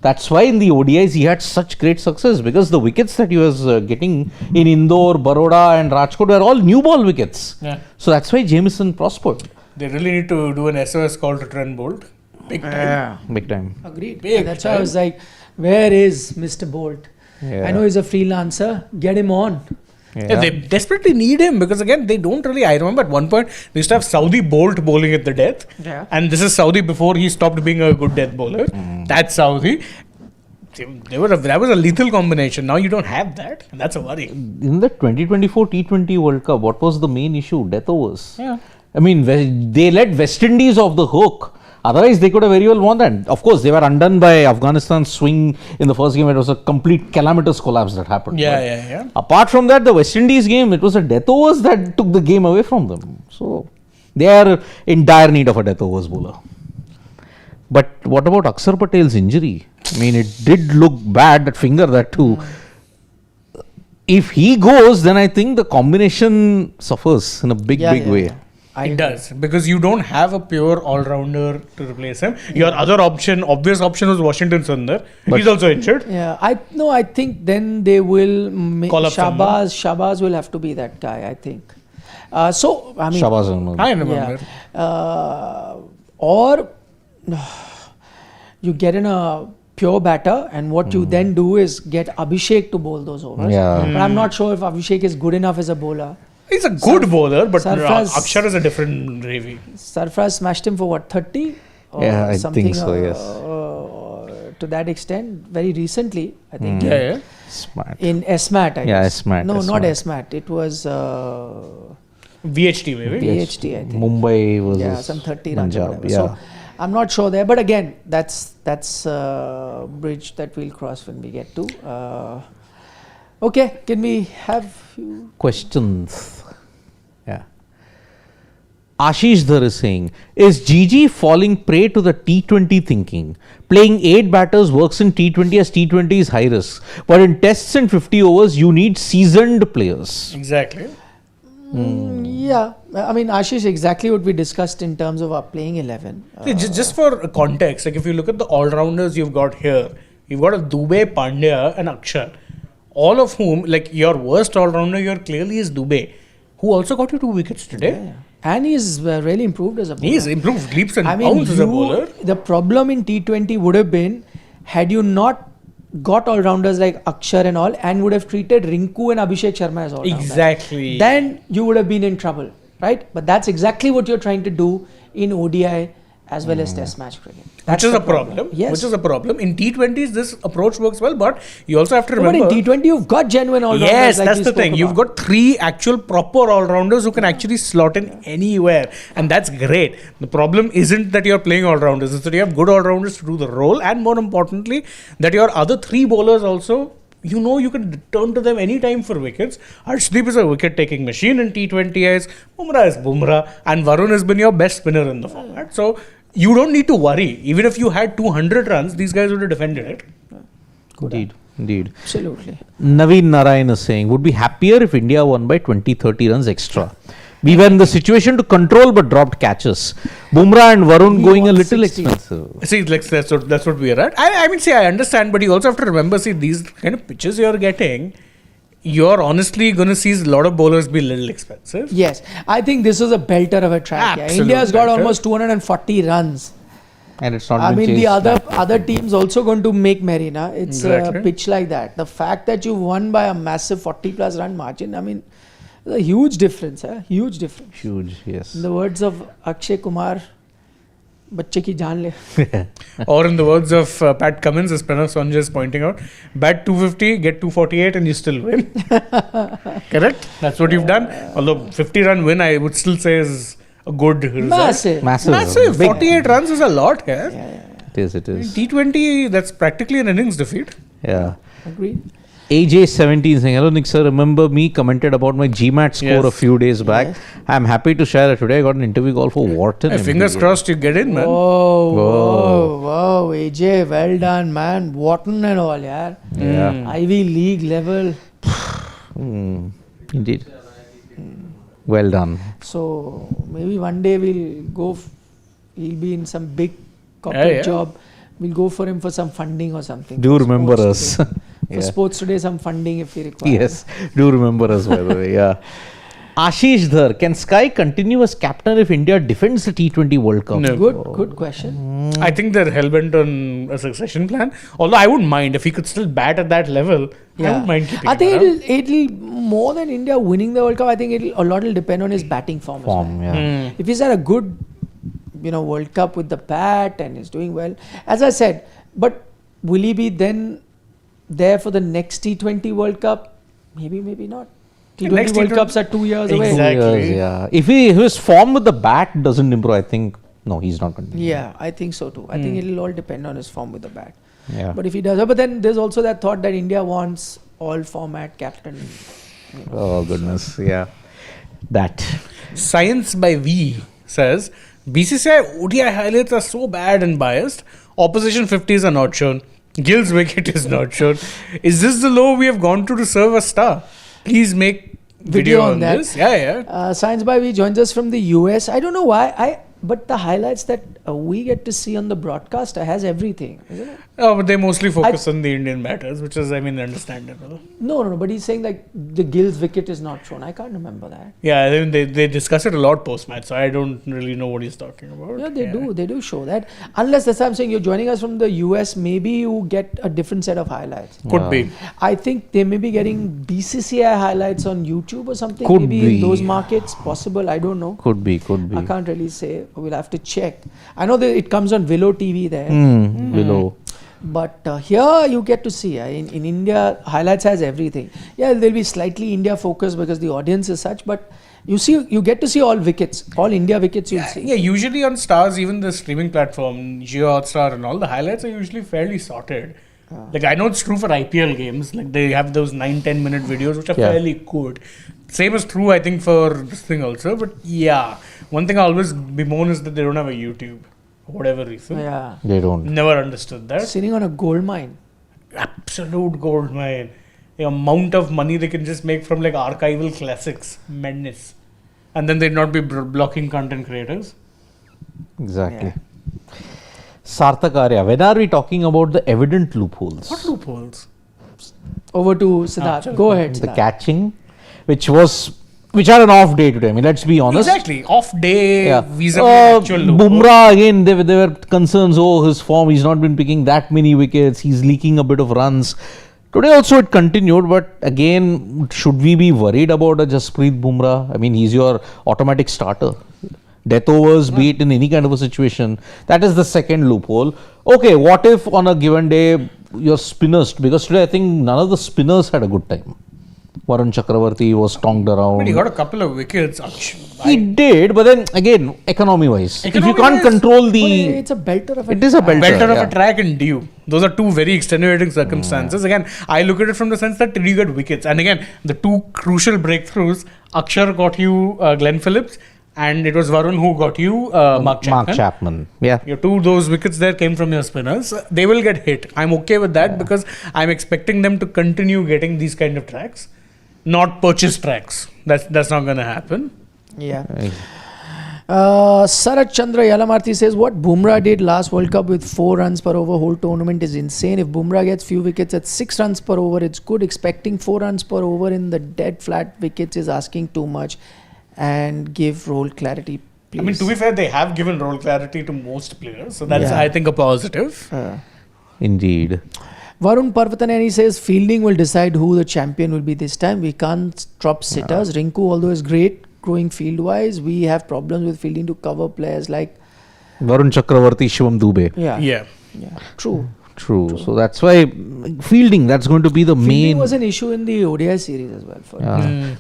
That's why in the ODIs he had such great success, because the wickets that he was getting in Indore, Baroda and Rajkot were all new ball wickets. Yeah. So that's why Jameson prospered. They really need to do an SOS call to Trent Bolt. Big time. Big time. Agreed. Big That's why I was like, where is Mr. Bolt? Yeah. I know he's a freelancer. Get him on. Yeah, they desperately need him because again, they don't really. I remember at one point they used to have Saudi Bolt bowling at the death. Yeah. And this is Saudi before he stopped being a good death bowler. That's Saudi. That was a lethal combination. Now you don't have that. And that's a worry. In the 2024 T20 World Cup, what was the main issue? Death overs. Yeah. I mean, they let West Indies off the hook Otherwise, they could have very well won that. Of course, they were undone by Afghanistan's swing in the first game. It was a complete calamitous collapse that happened. Yeah. Apart from that, the West Indies game, it was a death overs that took the game away from them. So, they are in dire need of a death overs bowler. But what about Akshar Patel's injury? I mean, it did look bad, that finger, that too. If he goes, then I think the combination suffers in a big way. It does, because you don't have a pure all-rounder to replace him. Your other obvious option was Washington Sundar. He's also injured. Yeah, I think then they will Call up Shahbaz will have to be that guy, I think. Shahbaz Ahmed. I remember. Or you get in a pure batter, and what you then do is get Abhishek to bowl those overs. But I'm not sure if Abhishek is good enough as a bowler. He's a good bowler, but Sarfraz- Akshar is a different gravy. Sarfraz smashed him for what, 30? Or Yeah, I something, think so, yes. To that extent, very recently, I think. Yeah. Smart. In SMAT, I guess. SMAT. No, not SMAT. SMAT. It was VHT maybe. VHT, I think. Mumbai was Some 30 runs. Or Punjab, whatever. yeah. So I'm not sure there, but again, that's a bridge that we'll cross when we get to. Okay, can we have few Questions. Yeah. Ashish Dhar is saying, is GG falling prey to the T20 thinking? Playing 8 batters works in T20 as T20 is high risk. But in tests and 50 overs, you need seasoned players. Exactly. Yeah, I mean, Ashish, exactly what we discussed in terms of our playing 11. See, just for context, like if you look at the all-rounders you've got here, you've got a Dubey, Pandya and Akshar. All of whom, like your worst all-rounder here clearly is Dubey, who also got you 2 wickets today. Yeah. And he's really improved as a bowler. He's improved leaps and bounds as a bowler. The problem in T20 would have been, had you not got all-rounders like Akshar and all, and would have treated Rinku and Abhishek Sharma as all-rounders. Exactly. Then you would have been in trouble, right? But that's exactly what you're trying to do in ODI as well as Test match cricket. Which is a problem. Yes. Which is a problem. In T20s, this approach works well, but you also have to remember. But in T20, you've got genuine all-rounders. Yes, like that's we the spoke thing. You've about. got 3 actual proper all-rounders who can actually slot in anywhere. And that's great. The problem isn't that you're playing all-rounders. It's that you have good all-rounders to do the role. And more importantly, that your other 3 bowlers also, you can turn to them anytime for wickets. Arshdeep is a wicket-taking machine in T20Is. Bumrah is Bumrah. And Varun has been your best spinner in the format. So, you don't need to worry. Even if you had 200 runs, these guys would have defended it. Indeed. Absolutely. Naveen Narayan is saying, would be happier if India won by 20-30 runs extra. We were in the situation to control but dropped catches. Bumrah and Varun going a little 60. expensive. See, like, that's what we are at. I mean, see, I understand, but you also have to remember, see, these kind of pitches you're getting, you're honestly going to see a lot of bowlers be a little expensive. Yes, I think this is a belter of a track. Yeah. Absolute India's got belter. almost 240 runs. And it's not I been mean, changed the back. other teams also going to make merry. Na? It's Exactly. a pitch like that. The fact that you won by a massive 40+ run margin, I mean, a huge difference. Huge difference. Huge, yes. In the words of Akshay Kumar, बच्चे की जान ले. Or in the words of Pat Cummins, as Pranav Sanjay is pointing out, bat 250, get 248 and you still win. Correct? That's what you've done. Although 50-run win, I would still say is a good result. Massive. Big. 48 runs is a lot here. It is, it is. T20, that's practically an innings defeat. Yeah. Agreed. AJ17 saying, hello Nick sir, remember me commented about my GMAT score Yes. a few days back. Yes. I'm happy to share that today I got an interview call for Wharton. Hey, fingers MBA. crossed you get in, man. Whoa, AJ, well done, man. Wharton and all, yeah. Yeah. Ivy League level. Indeed. Well done. So maybe one day we'll go. He'll be in some big corporate Yeah. job. We'll go for him for some funding or something. Do For remember Sports us. Today. For Yeah. Sports Today, some funding if we require. Yes, do remember us by the way. Yeah. Ashish Dhar, can Sky continue as captain if India defends the T20 World Cup? No. Good question. I think they're hellbent on a succession plan. Although I wouldn't mind if he could still bat at that level. I wouldn't mind keeping I think him around. it'll more than India winning the World Cup. I think a lot will depend on his batting form. as well. Yeah. If he's had a good, World Cup with the bat and is doing well, as I said, but will he be then there for the next T20 World Cup? Maybe not. T20 next World T20 Cups are 2 years away. Exactly. 2 years, yeah. If his form with the bat doesn't improve, I think No, he's not going to. Yeah, I think so too. I think it'll all depend on his form with the bat. Yeah. But if he does, but then there's also that thought that India wants all format captain. Oh goodness, yeah. That. Science by V says BCCI ODI highlights are so bad and biased. Opposition 50s are not shown. Gill's wicket is not shown. Is this the low we have gone to serve a star? Please make video on that. this. Yeah. Science by V joins us from the US. I don't know why. But the highlights that we get to see on the broadcaster has everything, isn't it? Oh, but they mostly focus on the Indian batters, which is, understandable. No. But he's saying like the Gill's wicket is not shown. I can't remember that. Yeah, they discuss it a lot post-match, so I don't really know what he's talking about. Yeah, they do. They do show that. Unless that's what I'm saying. You're joining us from the US. Maybe you get a different set of highlights. Could be. I think they may be getting BCCI highlights on YouTube or something. Could maybe be. in those markets. Possible. I don't know. Could be. I can't really say. We'll have to check. I know that it comes on Willow TV there. Below. But here you get to see. In India, highlights has everything. Yeah, they'll be slightly India focused because the audience is such. But you get to see all wickets, all India wickets. You'll see. Yeah, usually on Stars, even the streaming platform, Jio Hotstar and all, the highlights are usually fairly sorted. Like I know it's true for IPL games. Like they have those 9-10 minute videos which are fairly good. Same is true, I think, for this thing also. But yeah, one thing I always bemoan is that they don't have a YouTube, for whatever reason. Yeah. They don't. Never understood that. Sitting on a gold mine. Absolute gold mine. The amount of money they can just make from like archival classics, madness. And then they'd not be blocking content creators. Exactly. Sarthak Arya, when are we talking about the evident loopholes? What loopholes? Over to Siddharth. Go ahead, The Siddharth. catching, which had an off day today. I mean, let's be honest. Exactly. Off day, Yeah. vis-a-vis actual loophole. Bumrah again, there were concerns. Oh, his form, he's not been picking that many wickets. He's leaking a bit of runs. Today also it continued, but again, should we be worried about a Jasprit Bumrah? I mean, he's your automatic starter. Death overs, be it in any kind of a situation. That is the second loophole. Okay, what if on a given day your spinners, because today I think none of the spinners had a good time. Varun Chakravarti was tongued around. But he got a couple of wickets. He did, but then again, economy-wise, if you can't Economy-wise, control But the... it's a belter of a It is a belter. Belter of yeah. a track and due. Those are two very extenuating circumstances. Again, I look at it from the sense that you get wickets. And again, the two crucial breakthroughs, Akshar got you Glenn Phillips, and it was Varun who got you Mark Chapman. Yeah. Your those wickets there came from your spinners. They will get hit. I'm okay with that because I'm expecting them to continue getting these kind of tracks, not purchase tracks. That's not going to happen. Yeah. Sarat Chandra Yalamarthi says what Bumrah did last World Cup with 4 runs per over whole tournament is insane. If Bumrah gets few wickets at 6 runs per over, it's good. Expecting 4 runs per over in the dead flat wickets is asking too much. And give role clarity, please. I mean, to be fair, they have given role clarity to most players. So that's, I think, a positive. Indeed. Varun Parvatanani says fielding will decide who the champion will be this time. We can't drop sitters. Rinku, although is great growing field wise, we have problems with fielding to cover players like Varun Chakravarti, Shivam Dubey. Yeah. True. So that's why fielding, that's going to be the Fielding main... was an issue in the ODI series as well. For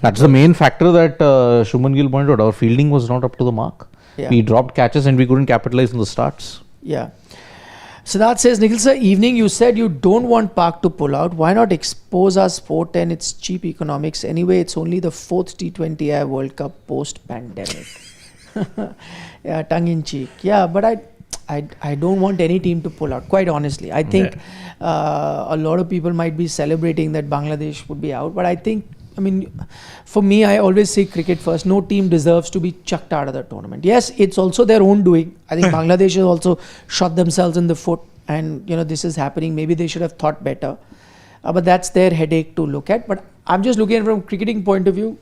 That's the main factor that Shubman Gill pointed out. Our fielding was not up to the mark. Yeah. We dropped catches and we couldn't capitalize on the starts. Yeah. Siddharth says, Nikhil sir, evening you said you don't want Park to pull out. Why not expose our sport and its cheap economics? Anyway, it's only the 4th T20I World Cup post-pandemic. Yeah, tongue in cheek. Yeah, but I don't want any team to pull out, quite honestly. I think a lot of people might be celebrating that Bangladesh would be out, but I think, for me, I always say cricket first. No team deserves to be chucked out of the tournament. Yes, it's also their own doing. I think Bangladesh has also shot themselves in the foot and, this is happening. Maybe they should have thought better. But that's their headache to look at. But I'm just looking at it from a cricketing point of view.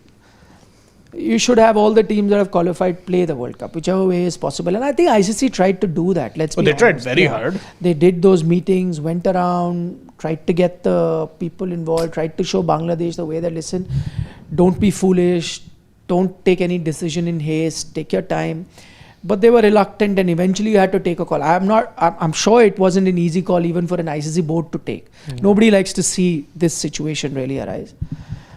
You should have all the teams that have qualified play the World Cup, whichever way is possible. And I think ICC tried to do that. Let's be honest. They tried very hard. They did those meetings, went around, tried to get the people involved, tried to show Bangladesh the way that, listen, don't be foolish, don't take any decision in haste, take your time. But they were reluctant and eventually you had to take a call. I'm sure it wasn't an easy call even for an ICC board to take. Nobody likes to see this situation really arise.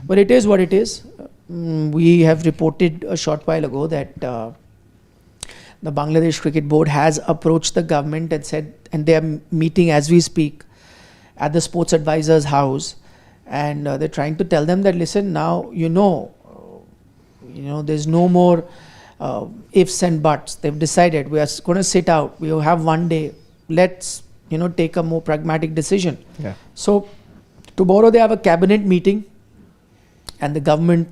But it is what it is. We have reported a short while ago that the Bangladesh Cricket Board has approached the government and said, and they are meeting as we speak at the Sports Advisor's house, and they're trying to tell them that, listen, now there's no more ifs and buts. They've decided we are going to sit out. We have one day. Let's take a more pragmatic decision. Yeah. So tomorrow they have a cabinet meeting, and the government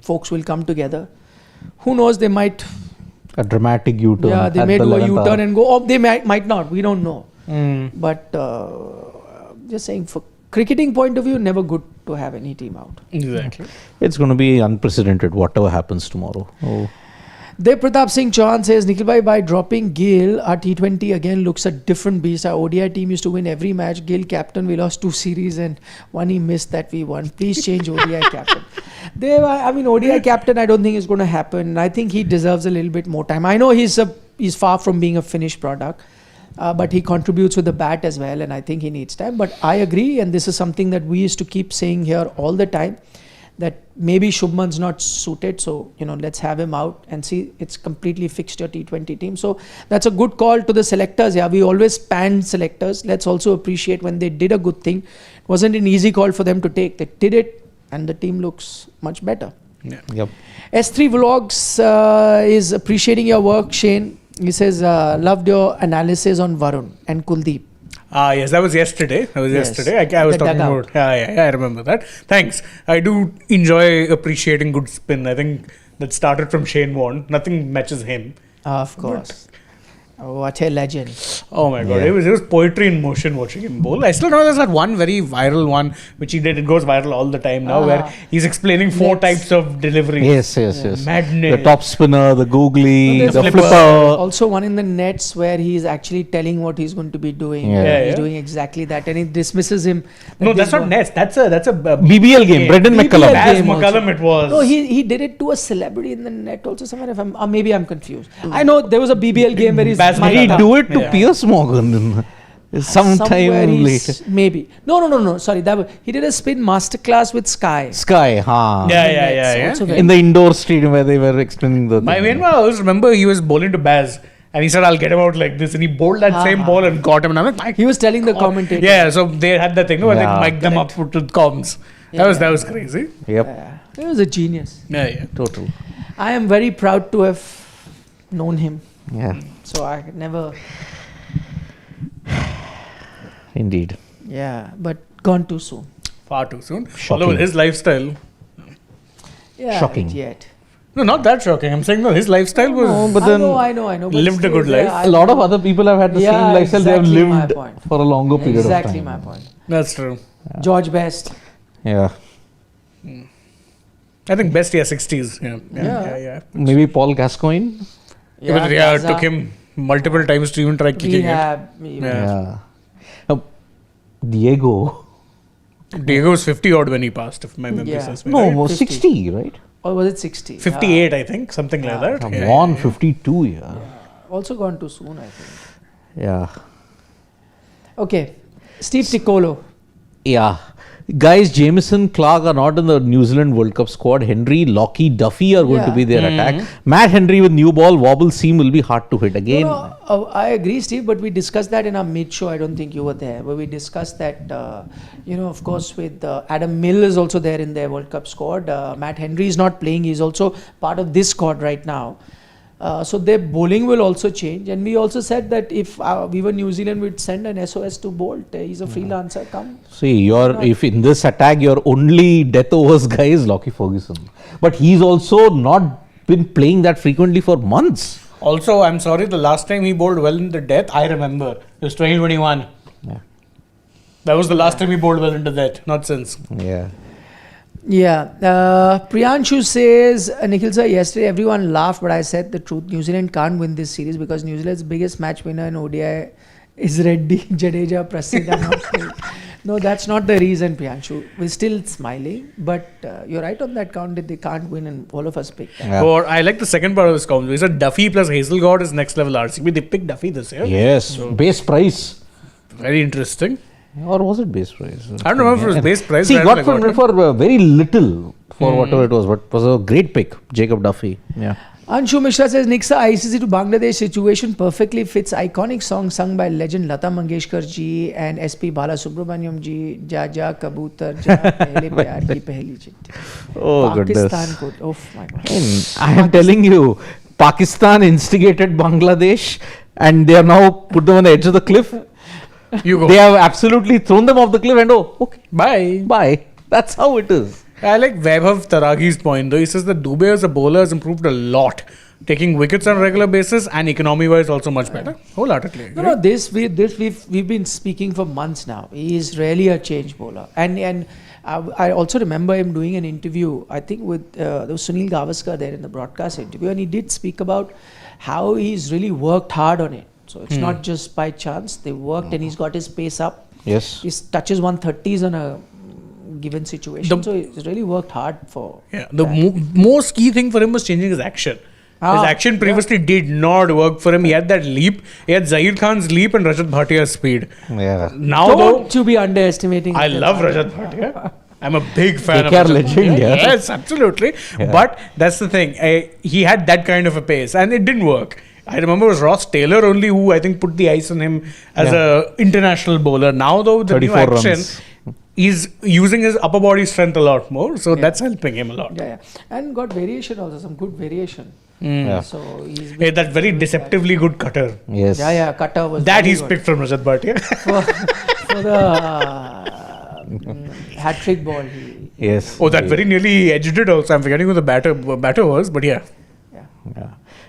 folks will come together. Who knows? They might. A dramatic U-turn. Yeah, they at may the do a 11th U-turn hour. and go. Oh, they might not. We don't know. But just saying, for cricketing point of view, never good to have any team out. Exactly. It's going to be unprecedented, whatever happens tomorrow. Oh. Dev Pratap Singh Chauhan says, Nikhil bhai, by dropping Gill, our T20 again looks a different beast. Our ODI team used to win every match. Gill captain, we lost 2 series and one he missed that we won. Please change ODI captain. ODI captain I don't think is going to happen. I think he deserves a little bit more time. I know he's far from being a finished product, but he contributes with the bat as well, and I think he needs time. But I agree, and this is something that we used to keep saying here all the time, that maybe Shubman's not suited, so let's have him out and see. It's completely fixed your T20 team. So that's a good call to the selectors. Yeah, we always pan selectors. Let's also appreciate when they did a good thing. It wasn't an easy call for them to take. They did it, and the team looks much better. Yeah. Yep. S3 Vlogs is appreciating your work, Shane. He says, loved your analysis on Varun and Kuldeep. Yes, that was yesterday. I was The talking Dugout. about. I remember that. Thanks. I do enjoy appreciating good spin. I think that started from Shane Warne. Nothing matches him. Of course. What a legend. Oh my god, Yeah. it was poetry in motion watching him bowl. I still know there's that one very viral one which he did. It goes viral all the time now, where he's explaining 4 types of delivery. Yes. Madness. The top spinner, the googly, There's the flipper. flipper. Also one in the nets where he's actually telling what he's going to be doing. Yeah. He's doing exactly that, and he dismisses him. No, that's not Nets. That's a BBL game, Brendan BBL McCullum. game. As also. McCullum it was. No, he did it to a celebrity in the net also somewhere. If maybe I'm confused. I know there was a BBL game where he's Baz Did he McCullum. do it to Yeah. Piers Morgan somewhere sometime he's- later? Maybe. No. Sorry, he did a spin masterclass with Sky. Sky, huh? Yeah. Also very- In the indoor stadium where they were explaining the My thing. main one, I always remember he was bowling to Baz. And he said, I'll get him out like this. And he bowled that same ball and caught him. And I'm like, my He was telling the God. commentator. Yeah, so they had that thing, where Yeah. they mic'd them up with comms. That was crazy. Yep, He was a genius. Yeah. total. I am very proud to have known him. Yeah, So I never, indeed. but gone too soon. Far too soon. Shocking. Although his lifestyle. Yeah, Shocking. not yet. No, not that shocking. I'm saying, no, his lifestyle was. No, but then I know. But lived a still, good life. a lot of other people have had the Yeah, same lifestyle. They have exactly my lived point. for a longer period of time. Exactly my point. That's true. George Best. Yeah, I think best, 60s. Yeah. maybe Paul Gascoigne. But it Gaza, took him multiple times to even try kicking rehab. Yeah. Diego. it. Diego was 50 odd when he passed, if my memory Yeah. serves me No, right. was 50. 60, right? Or was it 60? 58, I think, something like that. Come Yeah. on, 52, yeah. Also gone too soon, I think. Yeah. Okay. Steve Ticolo. Yeah. Guys, Jameson, Clark are not in the New Zealand World Cup squad. Henry, Lockie, Duffy are going to Yeah. be their attack. Matt Henry with new ball, wobble seam will be hard to hit again. I agree, Steve, but we discussed that in our mid-show. I don't think you were there, where we discussed that, of course, with Adam Mill is also there in their World Cup squad. Matt Henry is not playing. He's also part of this squad right now. So their bowling will also change. And we also said that if we were New Zealand, we'd send an SOS to Bolt. He's a freelancer. Come. See, if in this attack, your only death overs guy is Lockie Ferguson. But he's also not been playing that frequently for months. Also, I'm sorry, the last time he bowled well in the death, I remember. It was 2021. Yeah. That was the last time he bowled well into that, not since. Yeah. Yeah. Priyanshu says, Nikhil sir, yesterday everyone laughed, but I said the truth. New Zealand can't win this series because New Zealand's biggest match winner in ODI is Reddy, Jadeja, Prasidh are not playing. No, that's not the reason, Priyanshu. We're still smiling, but you're right on that count that they can't win, and all of us picked that. Yeah. Or I like the second part of this comment. He said Duffy plus Hazelgod is next level RCB. They picked Duffy this year. Yes. Base price. Very interesting. Or was it base price? I don't remember if it was base price. See, but I got don't know, for very little for whatever it was, but it was a great pick, Jacob Duffy. Yeah. Anshu Mishra says, Nixa ICC to Bangladesh situation perfectly fits iconic song sung by legend Lata Mangeshkar ji and SP Balasubramaniam ji, Ja Ja Kabutar Ja, Pehle Pyar Ki Pehli Chitti. Oh, Pakistan goodness. could, oh my God. I am telling you, Pakistan instigated Bangladesh and they have now put them on the edge of the cliff. You go. They have absolutely thrown them off the cliff and okay, Bye. bye. That's how it is. I like Vaibhav Taragi's point though. He says that Dubey as a bowler has improved a lot, taking wickets on a regular basis and economy-wise also much better. Wholeheartedly agree. No, we've been speaking for months now. He is really a change bowler, and I also remember him doing an interview. I think with there was Sunil Gavaskar there in the broadcast interview, and he did speak about how he's really worked hard on it. So it's not just by chance. They worked, and he's got his pace up. Yes. He touches 130s on a given situation. So he's really worked hard for. Yeah, the most key thing for him was changing his action. His action previously did not work for him. He had that leap. He had Zahir Khan's leap and Rajat Bhatia's speed. Yeah. Now Don't you be underestimating. I love Rajat Bhatia. I'm a big fan of KKR Rajat legend, Bhatia. yeah. Yes, absolutely. Yeah. But that's the thing. He had that kind of a pace and it didn't work. I remember it was Ross Taylor only who I think put the ice on him as a international bowler. Now though, with the new 34 action, runs. he's using his upper body strength a lot more. So that's helping him a lot. Yeah, and got variation also, some good variation. Yeah. So he's Hey, that very deceptively good cutter. Yes. Yeah, cutter was That very he's good. picked from Rajat Bhatia. for the hat trick ball. Yes. Oh, that very nearly edged it also. I'm forgetting who the batter was, but yeah.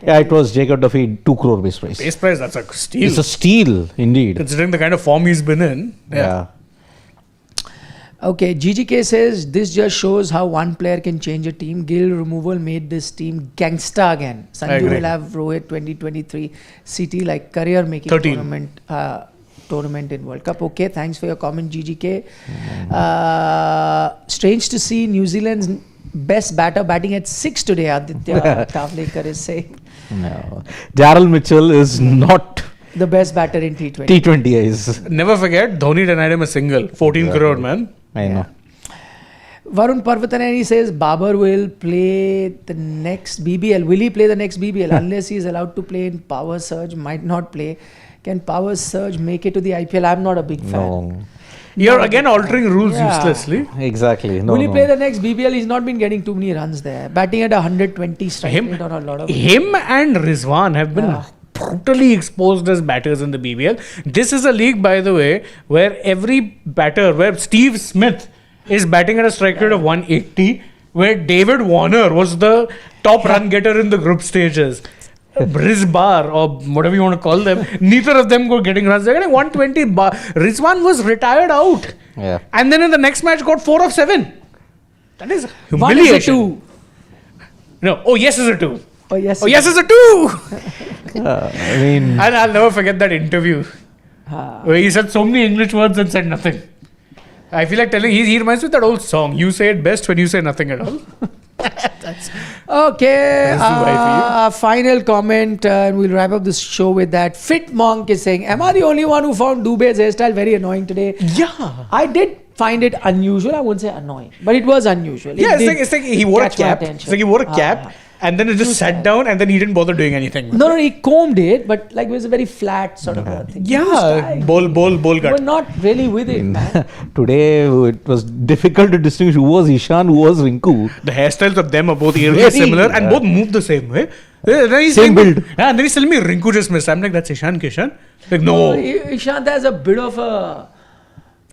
Yeah, it was Jacob Duffy, 2 crore base price. Base price, that's a steal. It's a steal, indeed. Considering the kind of form he's been in. Yeah. Okay, GGK says this just shows how one player can change a team. Gill removal made this team gangsta again. Sanju agree. will have Rohit 2023 CT like career making 13. tournament in World Cup. Okay, thanks for your comment, GGK. Strange to see New Zealand's best batter batting at 6 today, Aditya Tavlekar is saying. No. Jarrell Mitchell is not The best batter in T20. T20Is. Never forget, Dhoni denied him a single. 14 crore, man. I know. Varun Parvatanani says Babar will play the next BBL. Will he play the next BBL? Unless he is allowed to play in Power Surge, might not play. Can Power Surge make it to the IPL? I'm not a big fan. No. You're again altering rules Yeah. uselessly. Exactly. No, Will he no. play the next BBL? He's not been getting too many runs there. Batting at 120 strike rate on a lot of. Him and Rizwan have been brutally exposed as batters in the BBL. This is a league, by the way, where every batter, where Steve Smith is batting at a strike rate of 180, where David Warner was the top run getter in the group stages. Rizbar or whatever you want to call them, neither of them were getting runs. They're getting 120. Rizwan was retired out. Yeah. And then in the next match got 4 of 7. That is One is a humiliation. 2. No, oh yes is a 2. Oh yes. Oh yes is a 2. I mean, And I'll never forget that interview where he said so many English words and said nothing. I feel like telling he reminds me of that old song. You say it best when you say nothing at all. Okay. That's the way for Final comment, and we'll wrap up this show with that. Fit Monk is saying, "Am I the only one who found Dubey's hairstyle very annoying today?" Yeah. I did find it unusual. I wouldn't say annoying, but it was unusual. Yeah, It it's did like he wore a catch my cap. attention. It's like he wore a cap and then it just sat down and then he didn't bother doing anything. with No, it. he combed it, but like it was a very flat sort of a thing. Yeah, bowl We cut. were not really with it, man. today it was difficult to distinguish who was Ishan, who was Rinku. The hairstyles of them are both eerily Very, similar and yeah. both move the same way. Then he's Same telling me- build. Yeah, and then he's telling me Rinku just missed. I'm like, that's Ishan Kishan. Like, no, Ishant has a bit of a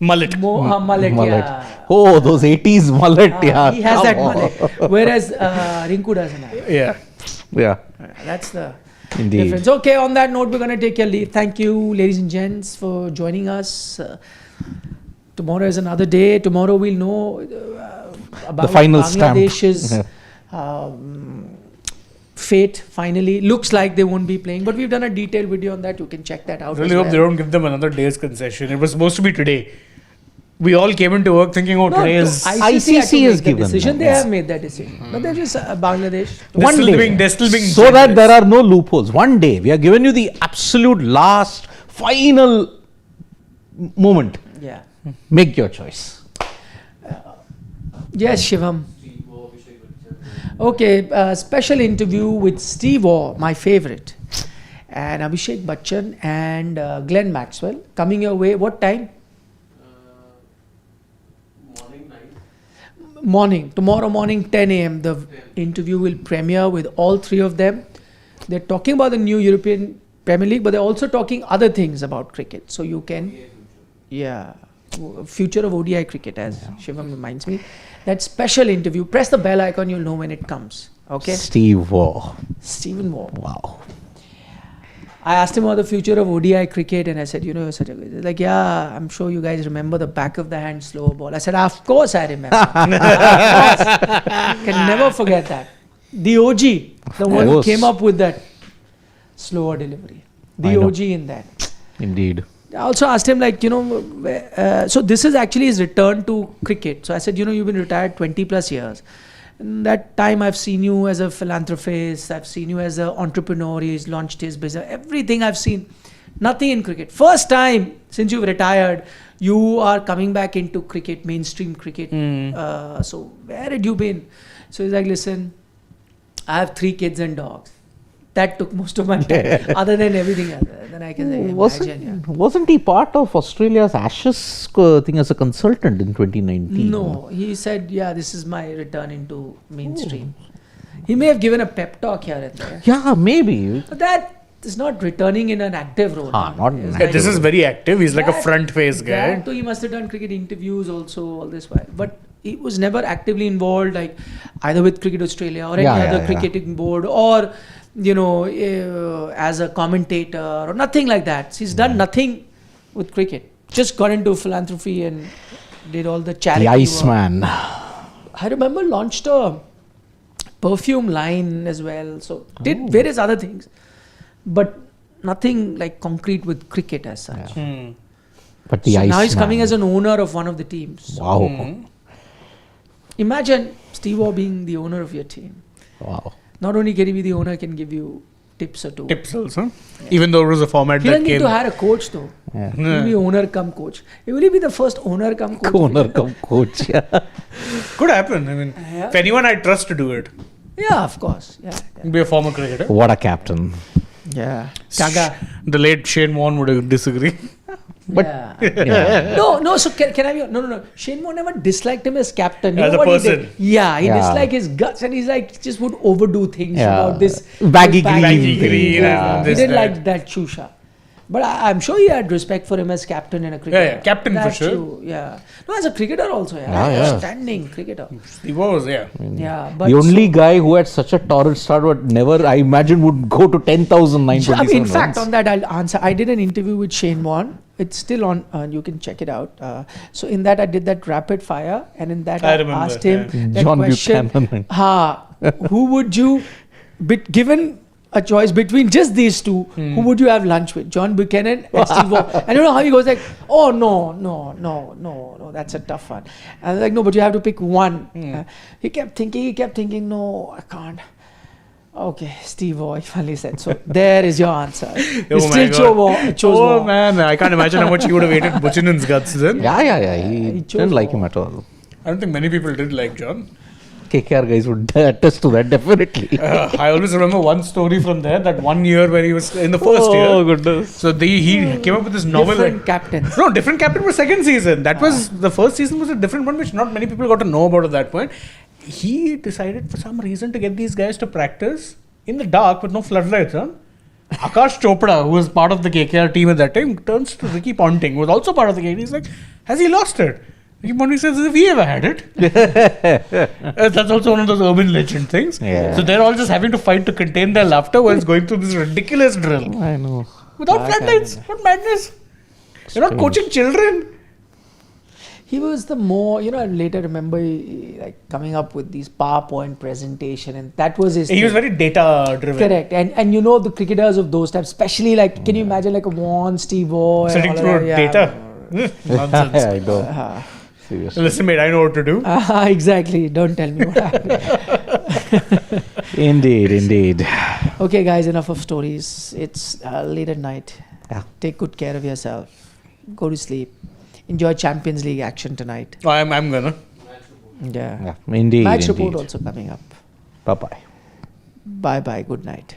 mullet. mullet. Mullet. Yeah. Oh, those 80s mullet. Yeah. He has come that on. mullet, whereas Rinku doesn't have. Yeah. Yeah. That's the Indeed. difference. Okay, on that note, we're going to take your leave. Thank you, ladies and gents, for joining us. Tomorrow is another day. Tomorrow we'll know about The final stamp. Bangladesh's Yeah. fate. Finally, looks like they won't be playing, but we've done a detailed video on that. You can check that out. Really as hope well. they don't give them another day's concession. It was supposed to be today. We all came into work thinking, oh, No, today is. ICC had to ICC make has the given decision. that, They yeah. have made that decision, but they're just Bangladesh. They're still being so that generous. there are no loopholes. One day we are giving you the absolute last final moment. Yeah. Make your choice. Yes, Shivam. Okay, special interview with Steve Waugh, my favorite, and Abhishek Bachchan and Glenn Maxwell coming your way. What time? Morning. Tomorrow morning, 10 a.m. The interview will premiere with all three of them. They're talking about the new European Premier League, but they're also talking other things about cricket. So you can, future of ODI cricket, as Shivam reminds me. That special interview. Press the bell icon, you'll know when it comes. Okay. Steve Waugh. Stephen Waugh. Wow. I asked him about the future of ODI cricket, and I said, you're such a good. Like, yeah, I'm sure you guys remember the back of the hand slow ball. I said, of course I remember. Of course. Can never forget that. The OG, the one who came up with that slower delivery. The OG in that. Indeed. I also asked him, like, so this is actually his return to cricket. So I said, you've been retired 20 plus years. In that time, I've seen you as a philanthropist. I've seen you as an entrepreneur. He's launched his business. Everything I've seen. Nothing in cricket. First time since you've retired, you are coming back into cricket, mainstream cricket. So where had you been? So he's like, listen, I have 3 kids and dogs. That took most of my time. Other than everything else. Then I can imagine. Wasn't he part of Australia's Ashes thing as a consultant in 2019? No, he said, this is my return into mainstream. He may have given a pep talk here and there. Yeah, maybe. But that is not returning in an active role. This is very active. He's like a front face guy. So he must have done cricket interviews also all this while. But he was never actively involved, like either with Cricket Australia or any other cricketing board, or as a commentator or nothing like that. He's done nothing with cricket. Just got into philanthropy and did all the charity The Iceman. I remember launched a perfume line as well. So did various other things, but nothing like concrete with cricket as such. But the so Iceman. now he's coming as an owner of one of the teams. Wow. Imagine Steve Waugh being the owner of your team. Wow. Not only can he be the owner, can give you tips or two. Tips also. Even though it was a format He that doesn't need came. to hire a coach though. Yeah. He'll be owner come coach. Will he be the first owner come coach? Owner come coach. Yeah. Could happen. I mean, if anyone I trust to do it, Yeah, of course. Yeah. be a former cricketer. What a captain. Yeah. Kaga. The late Shane Warne would disagree. But yeah. No. So can I be? No. Shane Warne never disliked him as captain. You As know a what he person. did? Yeah, he disliked his guts, and he's like just would overdo things about this baggy this green. Baggy thing. green Yeah. and He this, didn't that. like that Chusha. But I'm sure he had respect for him as captain in a cricketer. Yeah, captain for That's sure. True. Yeah. No, as a cricketer also. Outstanding cricketer. He was, Yeah. But The only guy who had such a torrid start would never, I imagine, would go to 10,927 in fact, runs. on that I'll answer. I did an interview with Shane Warne. It's still on. You can check it out. So in that I did that rapid fire, and in that I remember, asked him that John question. Buchanan. Who would you, given a choice between just these two, who would you have lunch with? John Buchanan and Steve Waugh. And you know how he goes like, oh no, that's a tough one. And I was like, no, but you have to pick one. He kept thinking, no, I can't. Okay, Steve Waugh, he finally said. So there is your answer. You still chose Waugh. Man, I can't imagine how much he would have hated Buchanan's guts then. Yeah. He chose didn't like Waugh. him at all. I don't think many people did like John. KKR guys would attest to that, definitely. I always remember one story from there, that one year where he was in the first year. Oh, goodness. So he came up with this novel. Different captains. No, different captain was second season. That was, the first season was a different one, which not many people got to know about at that point. He decided for some reason to get these guys to practice in the dark with no floodlights on. Akash Chopra, who was part of the KKR team at that time, turns to Ricky Ponting, who was also part of the KKR. He's like, has he lost it? Ricky Ponting says, if he ever had it. That's also one of those urban legend things. Yeah. So they're all just having to fight to contain their laughter whilst going through this ridiculous drill. I know. Without floodlights. What madness. You're not coaching children. He was the more, I later remember like coming up with these PowerPoint presentation, and that was his He thing. was very data driven. Correct. And the cricketers of those types, especially like, can you imagine like a Warne, Steve Waugh, and Sitting all of through that? data. Nonsense. I know. Seriously. Listen, mate, I know what to do. Exactly. Don't tell me what happened. Indeed. Okay, guys, enough of stories. It's late at night. Yeah. Take good care of yourself. Go to sleep. Enjoy Champions League action tonight. I'm gonna. Yeah. Indeed. Match report also coming up. Bye-bye. Bye-bye. Good night.